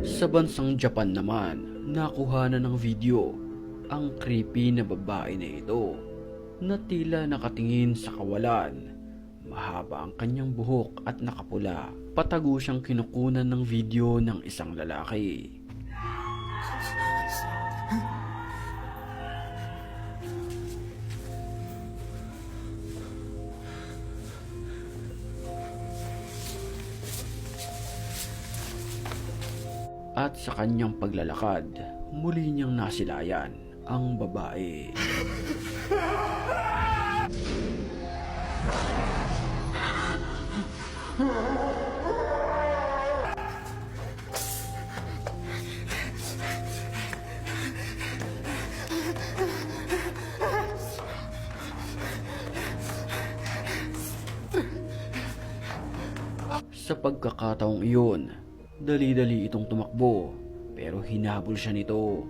Sa bansang Japan naman, nakuha na ng video ang creepy na babae na ito na tila nakatingin sa kawalan. Mahaba ang kanyang buhok at nakapula. Patago siyang kinukunan ng video ng isang lalaki. At sa kanyang paglalakad, muli niyang nasilayan ang babae. Sa pagkakataong iyon, dali-dali itong tumakbo pero hinabol siya nito.